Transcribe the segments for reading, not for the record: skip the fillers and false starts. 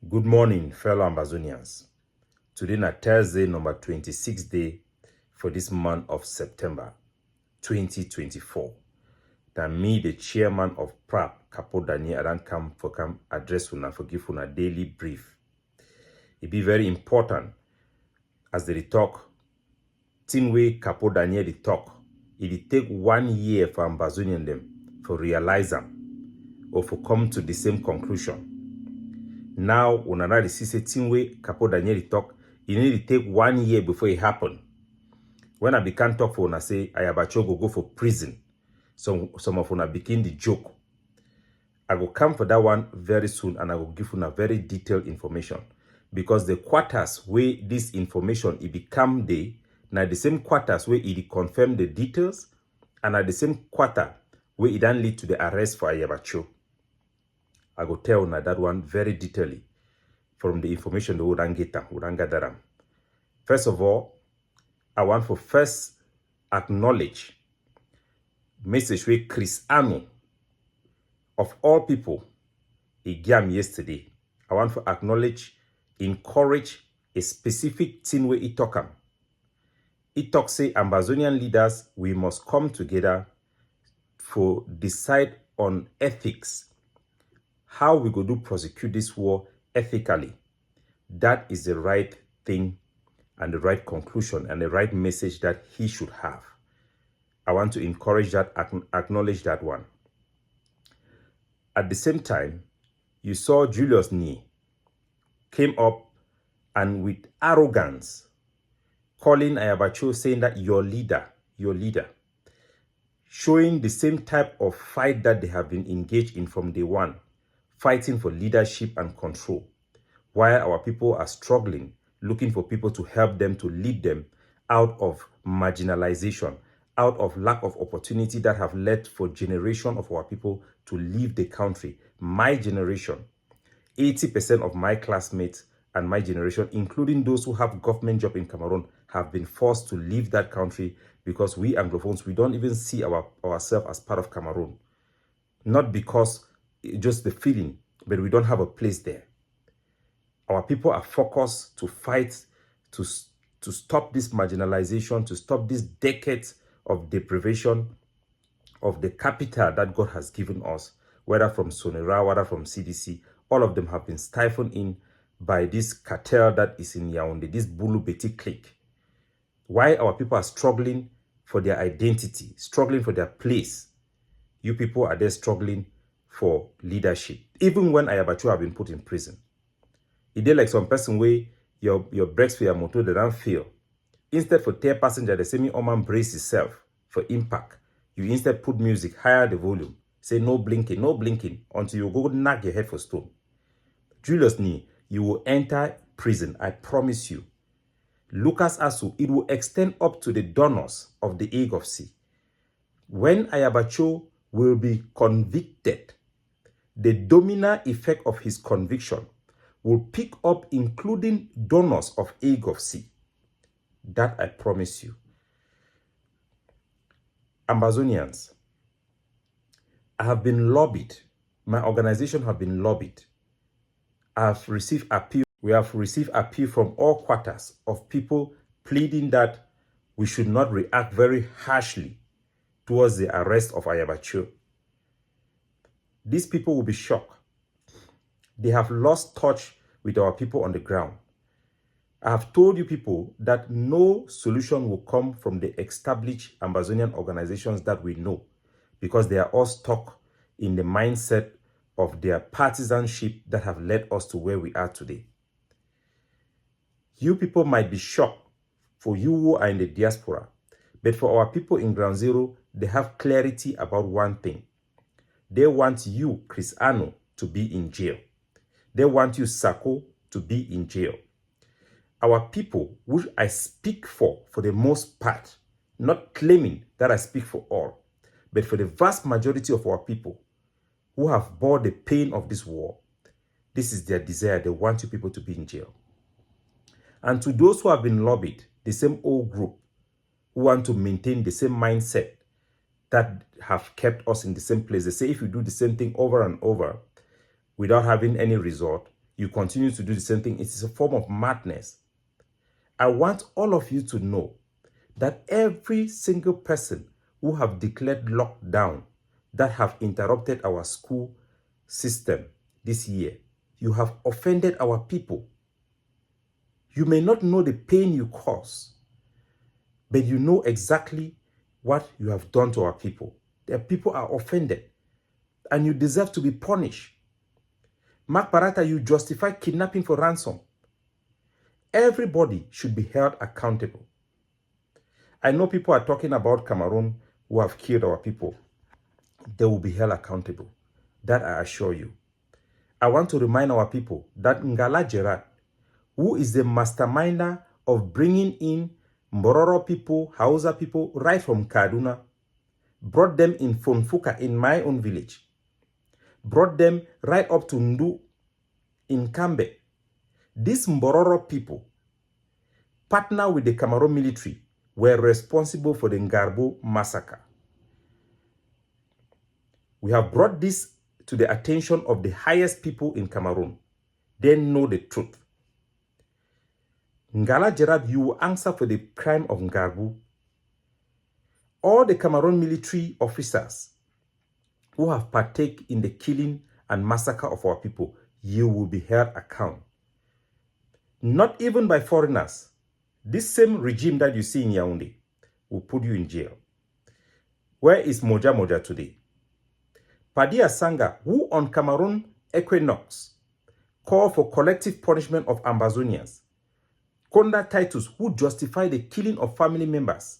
Good morning, fellow Ambazonians. Today is Thursday, number 26 day for this month of September 2024. That me, the chairman of PRAP, Capo Daniel, I don't come address una for give una daily brief. It be very important as they talk. Thing way Capo Daniel they talk. It take 1 year for Ambazonian them for realize them or for come to the same conclusion. Now, when I see the thing way Capo Daniel talk, it need to take 1 year before it happen. When I began talk for una say Ayaba Cho go for prison. Some of una begin the joke. I will come for that one very soon and I will give una very detailed information. Because the quarters where this information it become now the same quarters where it confirm the details and at the same quarter where it then lead to the arrest for Ayaba Cho. I will tell you that one very detailedly from the information that we don't gather them. First of all, I want to first acknowledge message with Chris Anu of all people he gave me yesterday. I want to acknowledge, encourage a specific thing where he talk. He talk say Ambazonian leaders, we must come together for decide on ethics. How we go do prosecute this war ethically. That is the right thing and the right conclusion and the right message that he should have. I want to encourage that, acknowledge that one. At the same time, you saw Julius came up and with arrogance, calling Ayaba Cho, saying that your leader, showing the same type of fight that they have been engaged in from day one, fighting for leadership and control, while our people are struggling, looking for people to help them, to lead them out of marginalization, out of lack of opportunity that have led for generation of our people to leave the country. My generation, 80% of my classmates and my generation, including those who have government job in Cameroon, have been forced to leave that country because we Anglophones, we don't even see ourselves as part of Cameroon. Not because just the feeling, but we don't have a place there. Our people are focused to fight to stop this marginalization, to stop this decades of deprivation of the capital that God has given us, whether from Sonora, whether from CDC. All of them have been stifled in by this cartel that is in Yaoundé, this Bulu Beti clique. Why our people are struggling for their identity, struggling for their place. You people are there struggling for leadership. Even when Ayaba Cho have been put in prison. It did like some person where your brakes for your motor, they don't feel. Instead for tear passenger, they say me Oman brace yourself for impact. You instead put music, higher the volume. Say no blinking until you go knock your head for stone. Julius you will enter prison, I promise you. Lucas Asu, it will extend up to the donors of the egg of sea. When Ayaba Cho will be convicted, the domino effect of his conviction will pick up including donors of egg of sea. That I promise you. Ambazonians, I have been lobbied. My organization have been lobbied. I have received appeal. We have received appeal from all quarters of people pleading that we should not react very harshly towards the arrest of Ayaba Cho. These people will be shocked. They have lost touch with our people on the ground. I have told you people that no solution will come from the established Ambazonian organizations that we know because they are all stuck in the mindset of their partisanship that have led us to where we are today. You people might be shocked for you who are in the diaspora, but for our people in Ground Zero, they have clarity about one thing. They want you, Chris Anu, to be in jail. They want you, Sako, to be in jail. Our people, which I speak for the most part, not claiming that I speak for all, but for the vast majority of our people who have borne the pain of this war, this is their desire. They want you people to be in jail. And to those who have been lobbied, the same old group, who want to maintain the same mindset that have kept us in the same place. They say if you do the same thing over and over without having any result, you continue to do the same thing. It is a form of madness. I want all of you to know that every single person who have declared lockdown, that have interrupted our school system this year, you have offended our people. You may not know the pain you cause, but you know exactly what you have done to our people. The people are offended, and you deserve to be punished. Mark Barata, you justify kidnapping for ransom. Everybody should be held accountable. I know people are talking about Cameroon who have killed our people. They will be held accountable. That I assure you. I want to remind our people that Ngala Gerard, who is the masterminder of bringing in Mbororo people, Hausa people, right from Kaduna, brought them in Fonfuka, in my own village, brought them right up to Ndu, in Kambe. These Mbororo people, partner with the Cameroon military, were responsible for the Ngarbo massacre. We have brought this to the attention of the highest people in Cameroon. They know the truth. Ngala Gerard, you will answer for the crime of Ngarbo. All the Cameroon military officers who have partaken in the killing and massacre of our people, you will be held account. Not even by foreigners. This same regime that you see in Yaoundé will put you in jail. Where is Moja Moja today? Padia Sanga, who on Cameroon Equinox called for collective punishment of Ambazonians. Konda Titus, who justified the killing of family members.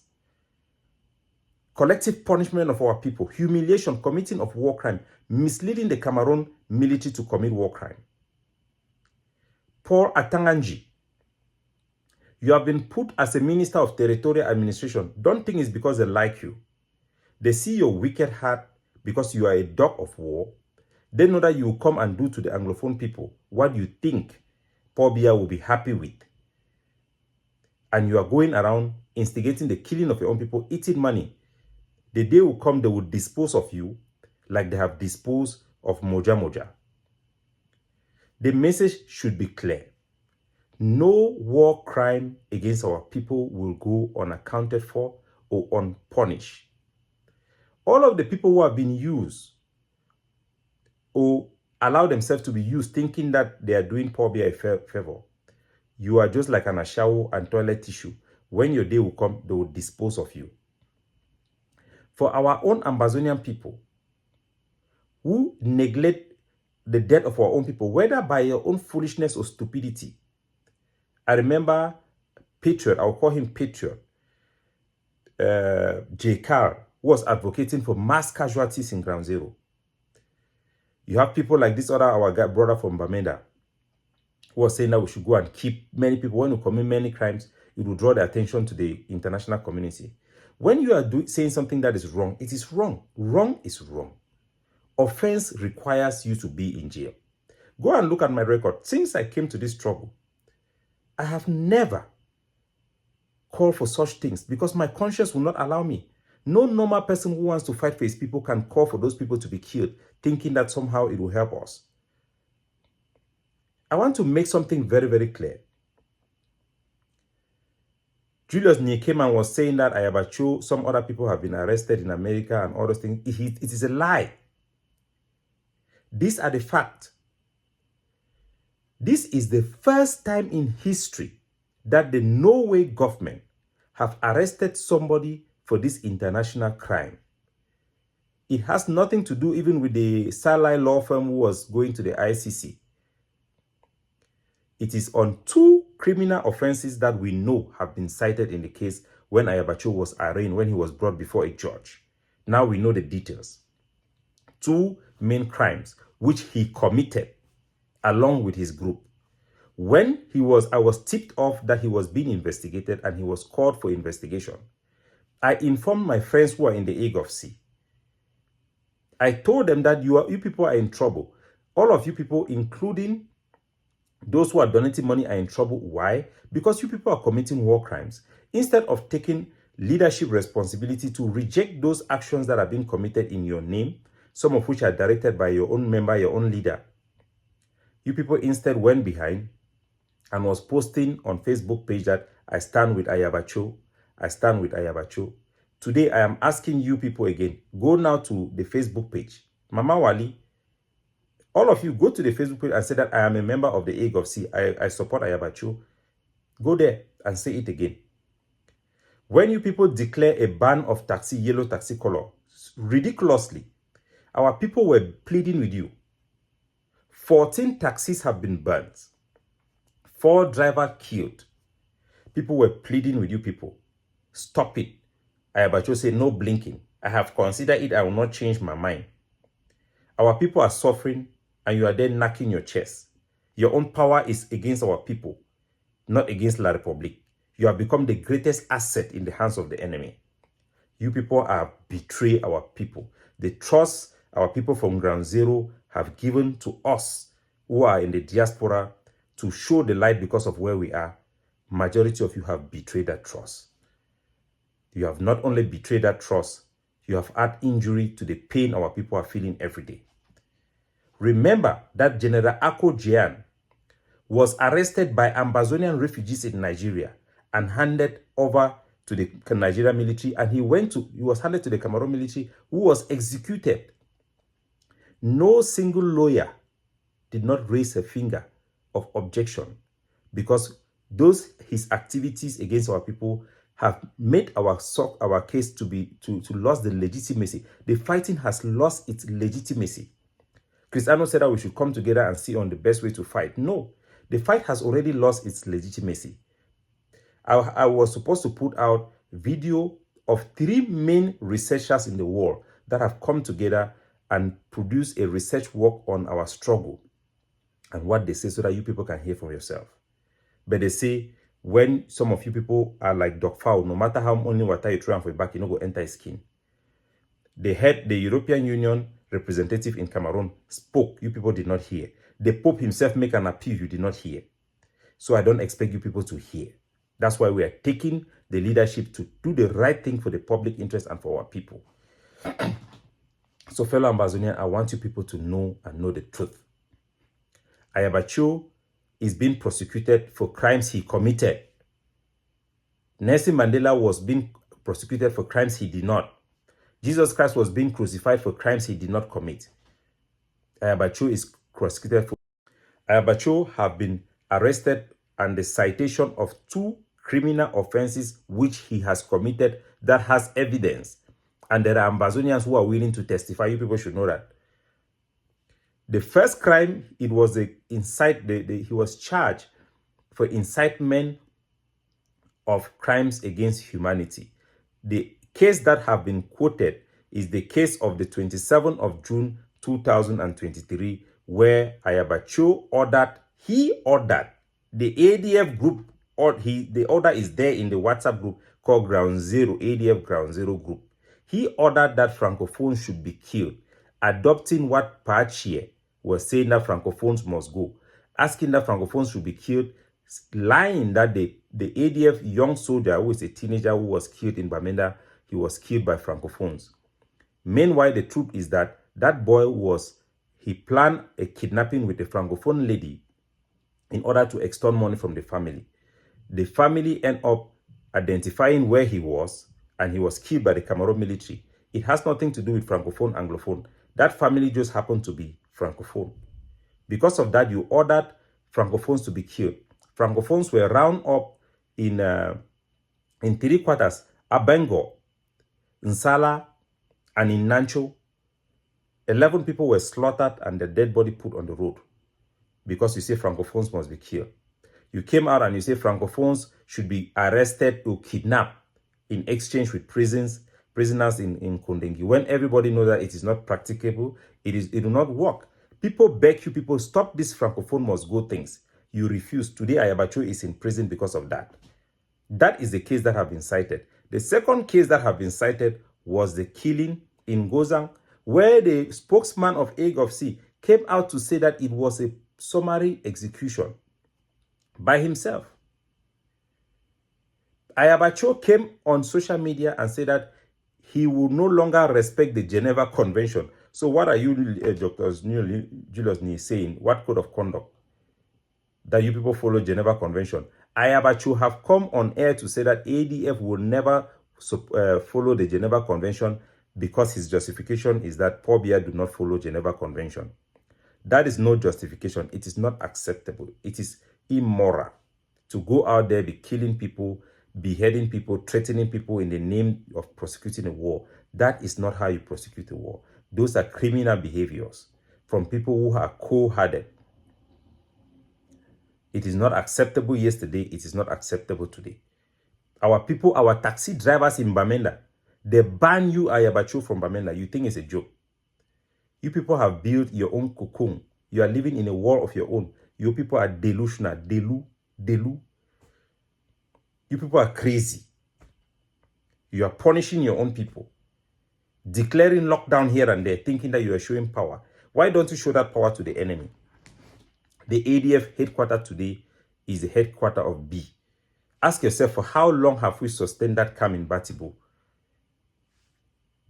Collective punishment of our people, humiliation, committing of war crime, misleading the Cameroon military to commit war crime. Paul Atanganji, you have been put as a minister of territorial administration. Don't think it's because they like you. They see your wicked heart because you are a dog of war. They know that you will come and do to the Anglophone people what you think Paul Biya will be happy with. And you are going around instigating the killing of your own people, eating money. The day will come, they will dispose of you like they have disposed of Moja Moja. The message should be clear. No war crime against our people will go unaccounted for or unpunished. All of the people who have been used or allow themselves to be used thinking that they are doing Paul Biya a favor, you are just like an ashawo and toilet tissue. When your day will come, they will dispose of you. For our own Ambazonian people who neglect the death of our own people, whether by your own foolishness or stupidity. I remember Patriot, I'll call him Patriot, J. Carl, who was advocating for mass casualties in Ground Zero. You have people like this other, our brother from Bamenda, who was saying that we should go and keep many people. When we commit many crimes, it will draw the attention to the international community. When you are saying something that is wrong, it is wrong. Wrong is wrong. Offense requires you to be in jail. Go and look at my record. Since I came to this trouble, I have never called for such things because my conscience will not allow me. No normal person who wants to fight for his people can call for those people to be killed, thinking that somehow it will help us. I want to make something very, very clear. Julius Niekeman was saying that Ayaba Cho, some other people have been arrested in America and all those things. It is a lie. These are the facts. This is the first time in history that the Norway government have arrested somebody for this international crime. It has nothing to do even with the Salai law firm who was going to the ICC. It is on 2 criminal offenses that we know have been cited in the case when Ayaba Cho was arraigned, when he was brought before a judge. Now we know the details. 2 main crimes which he committed along with his group. When I was tipped off that he was being investigated and he was called for investigation, I informed my friends who are in the Hague of Sea. I told them that you people are in trouble. All of you people, including those who are donating money, are in trouble. Why? Because you people are committing war crimes. Instead of taking leadership responsibility to reject those actions that are being committed in your name, some of which are directed by your own member, your own leader, You people instead went behind and was posting on Facebook page that I stand with Ayaba Cho. I stand with Ayaba Cho. Today, I am asking you people again, go now to the Facebook page. Mama Wali, all of you go to the Facebook page and say that I am a member of the AGOC. I support Ayaba Cho. Go there and say it again. When you people declare a ban of taxi, yellow taxi color, ridiculously, our people were pleading with you. 14 taxis have been burnt. 4 drivers killed. People were pleading with you people. Stop it. Ayaba Cho said, no blinking. I have considered it. I will not change my mind. Our people are suffering and you are there knocking your chest. Your own power is against our people, not against La Republique. You have become the greatest asset in the hands of the enemy. You people have betrayed our people. The trust our people from ground zero have given to us who are in the diaspora to show the light because of where we are. Majority of you have betrayed that trust. You have not only betrayed that trust, you have had injury to the pain our people are feeling every day. Remember that General Ako Jian was arrested by Ambazonian refugees in Nigeria and handed over to the Nigerian military, and he was handed to the Cameroon military, who was executed. No single lawyer did not raise a finger of objection because his activities against our people have made our case to lose the legitimacy. The fighting has lost its legitimacy. Cristiano said that we should come together and see on the best way to fight. No, the fight has already lost its legitimacy. I was supposed to put out video of 3 main researchers in the world that have come together and produced a research work on our struggle and what they say so that you people can hear from yourself. But they say when some of you people are like dog fowl, no matter how only water you throw for your back, you don't go enter his skin. The European Union representative in Cameroon spoke, you people did not hear. The Pope himself make an appeal, you did not hear. So I don't expect you people to hear. That's why we are taking the leadership to do the right thing for the public interest and for our people. So fellow Ambazonian, I want you people to know and know the truth. Ayaba Cho is being prosecuted for crimes he committed. Nelson Mandela was being prosecuted for crimes he did not. Jesus Christ was being crucified for crimes he did not commit. Ayaba Cho is prosecuted for. Ayaba Cho have been arrested and the citation of 2 criminal offenses which he has committed that has evidence. And there are Ambazonians who are willing to testify. You people should know that. The first crime, it was he was charged for incitement of crimes against humanity. The case that have been quoted is the case of the 27th of June 2023, where Ayaba Cho ordered the ADF group, the order is there in the WhatsApp group called Ground Zero, ADF Ground Zero group. He ordered that Francophones should be killed, adopting what Pachie was saying that Francophones must go, asking that Francophones should be killed, lying that the ADF young soldier, who is a teenager who was killed in Bamenda, he was killed by Francophones. Meanwhile, the truth is that that boy he planned a kidnapping with a Francophone lady in order to extort money from the family. The family ended up identifying where he was, and he was killed by the Cameroon military. It has nothing to do with Francophone, Anglophone. That family just happened to be Francophone. Because of that, you ordered Francophones to be killed. Francophones were round up in 3 quarters, Abengo, Nsala, and in Nancho. 11 people were slaughtered and the dead body put on the road because you say Francophones must be killed. You came out and you say Francophones should be arrested or kidnapped in exchange with prisoners in Kondengi, when everybody knows that it is not practicable, it will not work. People beg you, people, stop this Francophone must go things. You refuse. Today, Ayaba Cho is in prison because of that. That is the case that have been cited. The second case that have been cited was the killing in Gozang, where the spokesman of AGOC came out to say that it was a summary execution by himself. Ayaba Cho came on social media and said that he will no longer respect the Geneva Convention, So what are you, Dr. Julius, saying? What code of conduct that you people follow Geneva Convention? Ayaba Cho have come on air to say that ADF will never follow the Geneva Convention because his justification is that Paul Biya do not follow Geneva Convention. That is no justification. It is not acceptable. It is immoral to go out there, be killing people, beheading people, threatening people in the name of prosecuting a war. That is not how you prosecute a war. Those are criminal behaviors from people who are cold-hearted. It is not acceptable yesterday. It is not acceptable today. Our people, our taxi drivers in Bamenda, they ban you, Ayaba Cho, from Bamenda. You think it's a joke. You people have built your own cocoon. You are living in a world of your own. You people are delusional. Delu. You people are crazy. You are punishing your own people. Declaring lockdown here and there, thinking that you are showing power. Why don't you show that power to the enemy? The ADF headquarters today is the headquarters of B. Ask yourself, for how long have we sustained that calm in Batibo?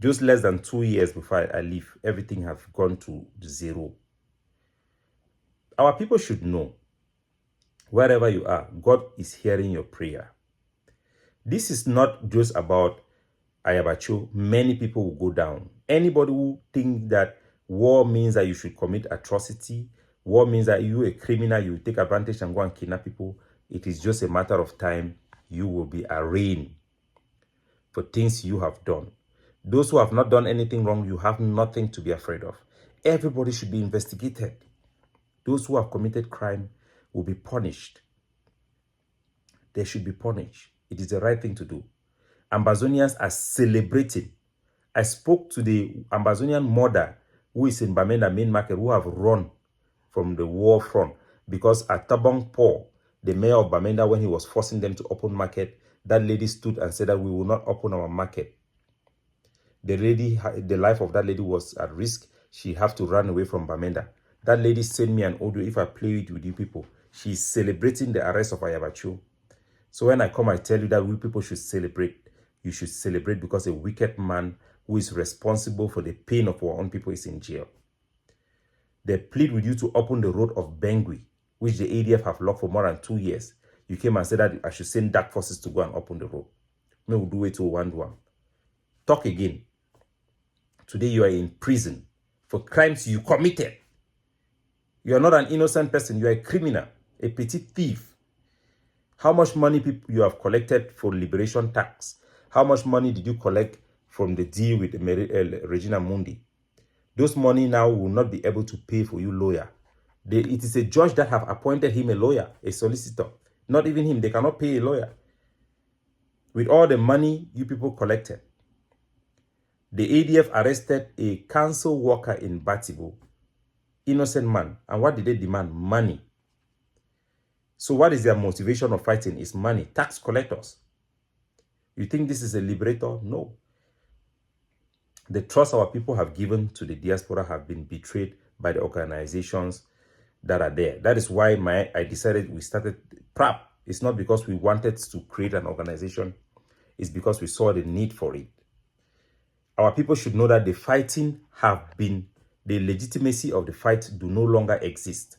Just less than 2 years before I leave, everything has gone to zero. Our people should know, wherever you are, God is hearing your prayer. This is not just about Ayaba Cho. Many people will go down. Anybody who thinks that war means that you should commit atrocity, war means that you a criminal, you take advantage and go and kidnap people, it is just a matter of time. You will be arraigned for things you have done. Those who have not done anything wrong, you have nothing to be afraid of. Everybody should be investigated. Those who have committed crime will be punished. They should be punished. It is the right thing to do. Ambazonians are celebrating. I spoke to the Ambazonian mother who is in Bamenda main market, who have run from the war front because at Tabong Paul, the mayor of Bamenda, when he was forcing them to open market, that lady stood and said that we will not open our market. The life of that lady was at risk. She have to run away from Bamenda. That lady sent me an audio. If I play it with you people, she's celebrating the arrest of Ayaba Cho. So when I come, I tell you that we people should celebrate. You should celebrate because a wicked man who is responsible for the pain of our own people is in jail. They plead with you to open the road of Bengui, which the ADF have locked for more than 2 years. You came and said that I should send dark forces to go and open the road. May we do it to one. Talk again. Today you are in prison for crimes you committed. You are not an innocent person. You are a criminal, a petty thief. How much money you have collected for liberation tax? How much money did you collect from the deal with Regina Mundi? Those money now will not be able to pay for you lawyer. It is a judge that have appointed him a lawyer, a solicitor. Not even him. They cannot pay a lawyer. With all the money you people collected. The ADF arrested a council worker in Batibo. Innocent man. And what did they demand? Money. So what is their motivation of fighting? Is money. Tax collectors. You think this is a liberator? No. The trust our people have given to the diaspora have been betrayed by the organizations that are there. That is why I decided we started PRAP. It's not because we wanted to create an organization. It's because we saw the need for it. Our people should know that the fighting the legitimacy of the fight do no longer exist.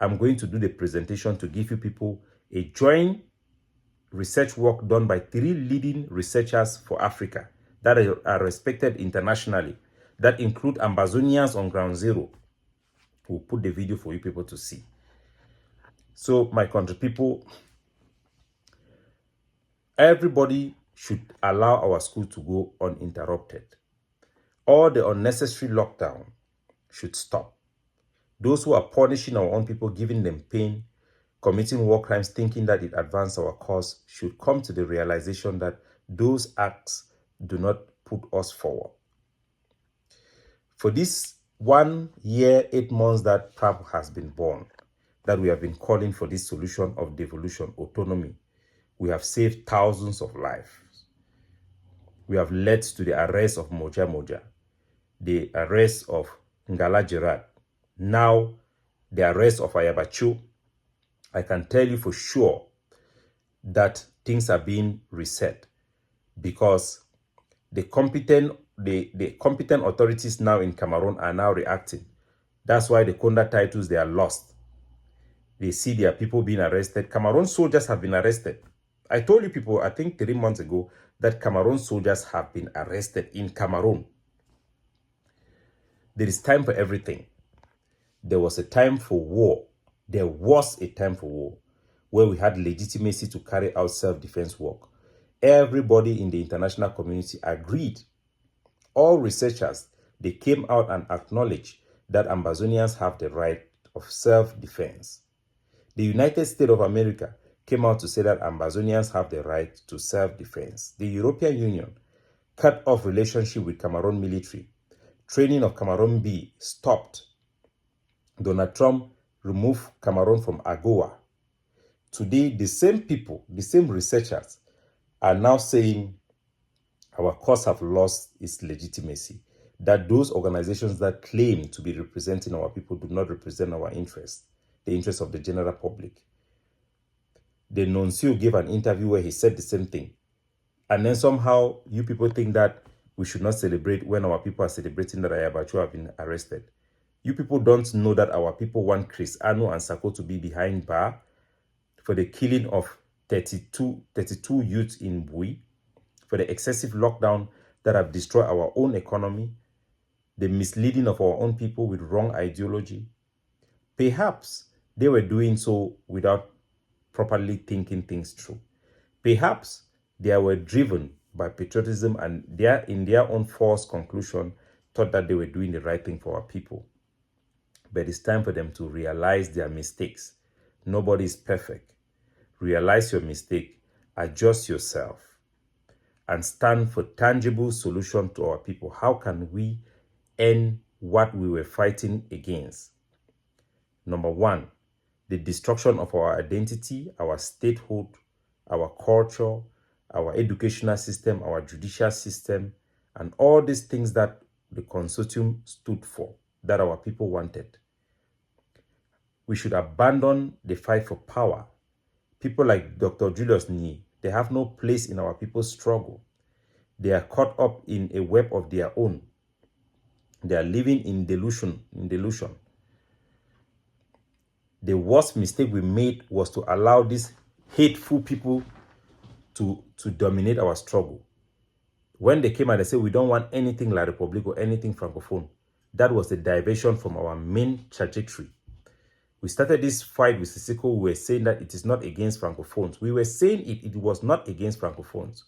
I'm going to do the presentation to give you people a joint research work done by 3 leading researchers for Africa that are respected internationally, that include Ambazonians on ground zero. We'll put the video for you people to see. So, my country people, everybody should allow our school to go uninterrupted. All the unnecessary lockdown should stop. Those who are punishing our own people, giving them pain, committing war crimes, thinking that it advances our cause, should come to the realization that those acts do not put us forward. For this 1 year, 8 months that PRAP has been born, that we have been calling for this solution of devolution, autonomy, we have saved thousands of lives. We have led to the arrest of Moja, the arrest of Ngala Gerard, now the arrest of Ayaba Cho. I can tell you for sure that things are being reset because the competent the competent authorities now in Cameroon are now reacting. That's why the Konda titles, they are lost. They see their people being arrested. Cameroon soldiers have been arrested. I told you people, I think 3 months ago, that Cameroon soldiers have been arrested in Cameroon. There is time for everything. There was a time for war. There was a time for war where we had legitimacy to carry out self-defense work. Everybody in the international community agreed. All researchers, they came out and acknowledged that Ambazonians have the right of self-defense. The United States of America came out to say that Ambazonians have the right to self-defense. The European Union cut off relationship with Cameroon military. Training of Cameroon B stopped. Donald Trump removed Cameroon from AGOA. Today, the same people, the same researchers are now saying our cause have lost its legitimacy, that those organizations that claim to be representing our people do not represent our interests, the interests of the general public. The nuncio gave an interview where he said the same thing. And then somehow you people think that we should not celebrate when our people are celebrating that Ayaba Cho have been arrested. You people don't know that our people want Chris Ano and Sako to be behind bar for the killing of 32 youths in Bui, for the excessive lockdown that have destroyed our own economy, the misleading of our own people with wrong ideology. Perhaps they were doing so without properly thinking things through. Perhaps they were driven by patriotism and in their own false conclusion thought that they were doing the right thing for our people. But it's time for them to realize their mistakes. Nobody is perfect. Realize your mistake, adjust yourself, and stand for tangible solution to our people. How can we end what we were fighting against? Number one, the destruction of our identity, our statehood, our culture, our educational system, our judicial system, and all these things that the consortium stood for, that our people wanted. We should abandon the fight for power. People like Dr. Julius, they have no place in our people's struggle. They are caught up in a web of their own. They are living in delusion. The worst mistake we made was to allow these hateful people to dominate our struggle. When they came and they said, we don't want anything La République or anything Francophone, that was a diversion from our main trajectory. We started this fight with Sisiko. We were saying that it is not against Francophones. We were saying it was not against Francophones.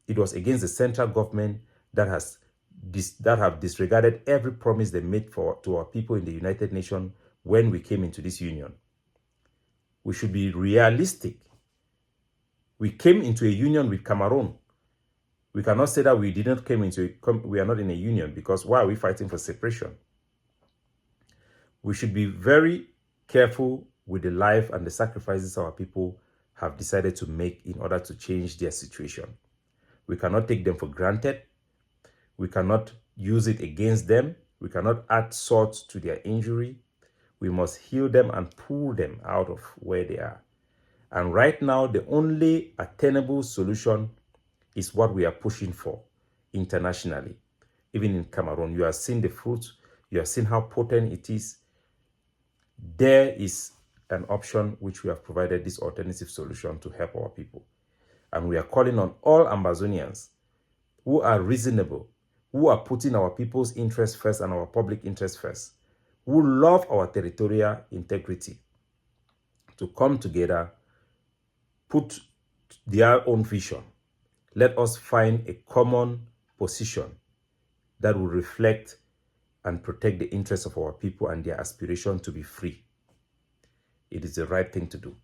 It was against the central government that have disregarded every promise they made to our people in the United Nations when we came into this union. We should be realistic. We came into a union with Cameroon. We cannot say that we are not in a union, because why are we fighting for separation? We should be very careful with the life and the sacrifices our people have decided to make in order to change their situation. We cannot take them for granted. We cannot use it against them. We cannot add salt to their injury. We must heal them and pull them out of where they are. And right now, the only attainable solution is what we are pushing for internationally. Even in Cameroon, you have seen the fruit. You have seen how potent it is. There is an option which we have provided this alternative solution to help our people. And we are calling on all Ambazonians who are reasonable, who are putting our people's interests first and our public interest first, who love our territorial integrity, to come together, put their own vision. Let us find a common position that will reflect and protect the interests of our people and their aspiration to be free. It is the right thing to do.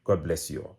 God bless you all.